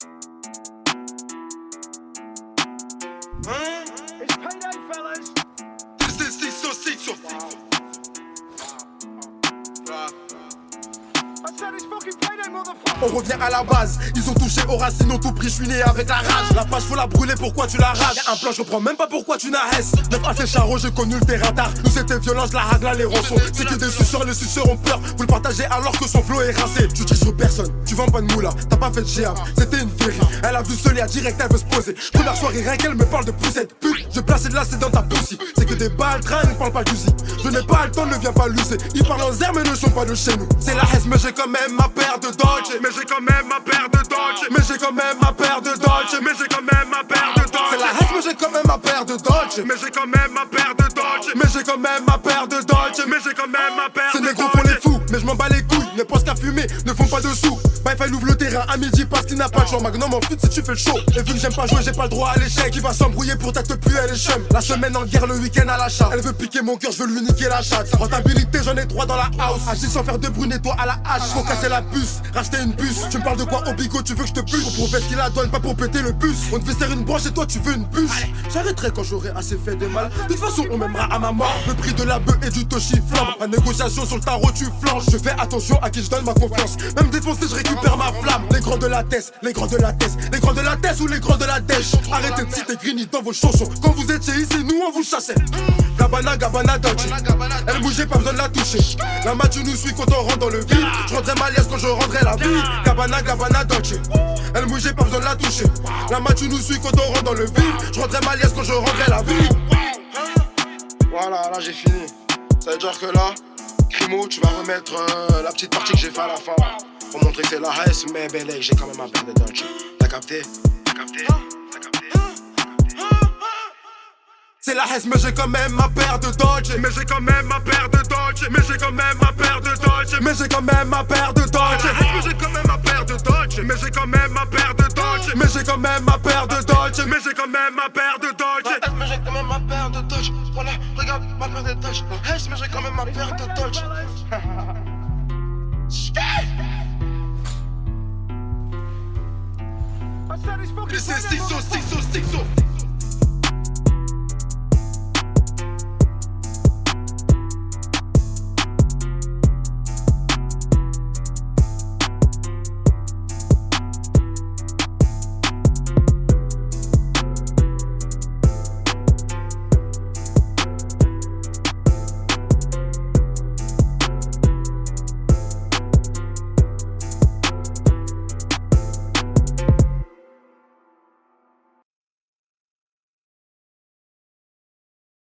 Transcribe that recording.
It's payday, fellas. This is Ciccio. I said it's fucking payday, motherfucker. On revient à la base, ils ont touché aux racines, ont tout pris, je suis né avec la rage. La page faut la brûler, pourquoi tu l'arraches? Y'a un plan, je comprends même pas pourquoi tu n'arrêtes. Neuf assez charreau, j'ai connu le terrain d'art. Nous c'était violence, la ragla, les rançons. C'est que des suceurs, les suceurs ont peur. Vous le partagez alors que son flow est rincé. Tu dis sur personne, tu vends pas de moula, t'as pas fait de géa, c'était une féerie. Elle a vu Solia direct, elle veut se poser. Première soirée, rien qu'elle me parle de poussette. Pute, je place de là, c'est dans ta poussie. C'est que des balles traînent, ne parle pas d'usine. Je n'ai pas le temps, ne viens pas lucer. Ils parlent en zère, mais ne sont pas de chez nous. C'est la haine, mais j'ai quand même ma paire de Dolce. Mais j'ai quand même ma paire de Dolce. Mais j'ai quand même ma paire de Dolce. Mais j'ai quand même ma paire de Dolce. C'est la haine, mais j'ai quand même ma paire de Dolce. Mais j'ai quand même ma paire de Dolce. Mais j'ai quand même ma paire de Dolce. Mais j'ai quand même ma paire Ces de négros font les fous, mais je m'en bats les couilles. Ne pensent qu'à fumer, ne font pas de sous. Wi-Fi ouvre le terrain à midi parce qu'il n'a pas de choix. Magnum en flûte si tu fais le show. Et vu que j'aime pas jouer, j'ai pas le droit à l'échec. Qui va s'embrouiller pour t'être plus, elle est chum. La semaine en guerre, le week-end à l'achat. Elle veut piquer mon cœur, je veux lui niquer la chatte. Rentabilité, j'en ai droit dans la house. Agis sans faire de bruit, nettoie à la hache. Faut casser la puce, racheter une puce. Tu me parles de quoi au bigot, tu veux que je te pue? Pour prouver ce qu'il a donne, pas pour péter le bus. On te fait serrer une branche et toi tu veux une puce. J'arrêterai quand j'aurai assez fait de mal. De toute façon, on m'aimera à ma mort. Le prix de la bœuf et du toshi flambe. La négociation sur le tarot, tu flanches. Je fais attention à qui je donne ma confiance. Même défoncé, je récupère ma flamme. Les grands de la tête, les grands de la tête, les grands de la tête ou les grands de la dèche. Arrêtez de citer Green dans vos chansons. Quand vous étiez ici, nous on vous chassait. Gabana, Gabana, Dolce. Elle bougeait, pas besoin de la toucher. La main, tu nous suis quand on rentre dans le vide. Je rendrai ma liesse quand je rendrai la vie. Gabana, Gabana, Dolce. Elle bougeait, pas besoin de la toucher. La main, tu nous suis quand on rentre dans le vide. Je rendrai ma liesse quand je rendrai la vie. Voilà, là j'ai fini. Ça veut dire que là, Crimo, tu vas remettre la petite partie que j'ai fait à la fin. Pour montrer que c'est la haine, mais belé, j'ai quand même un paire de Dolce. T'as capté? T'as capté? T'as capté? C'est la haine, mais j'ai quand même ma paire de Dolce. Mais j'ai quand même ma paire de Dolce. Mais j'ai quand même ma paire de Dolce. Mais j'ai quand même ma paire de Dolce. Mais j'ai quand même ma paire de Dolce. Mais j'ai quand même ma paire de Dolce. Mais j'ai quand même ma paire de Dolce. Mais j'ai quand même ma paire de Dolce. Mais j'ai quand même ma paire de Dolce. Voilà, regarde ma paire de Dolce. Mais j'ai quand même ma paire de Dolce. I said it's fucking This is payday, motherfucker. Ciccio.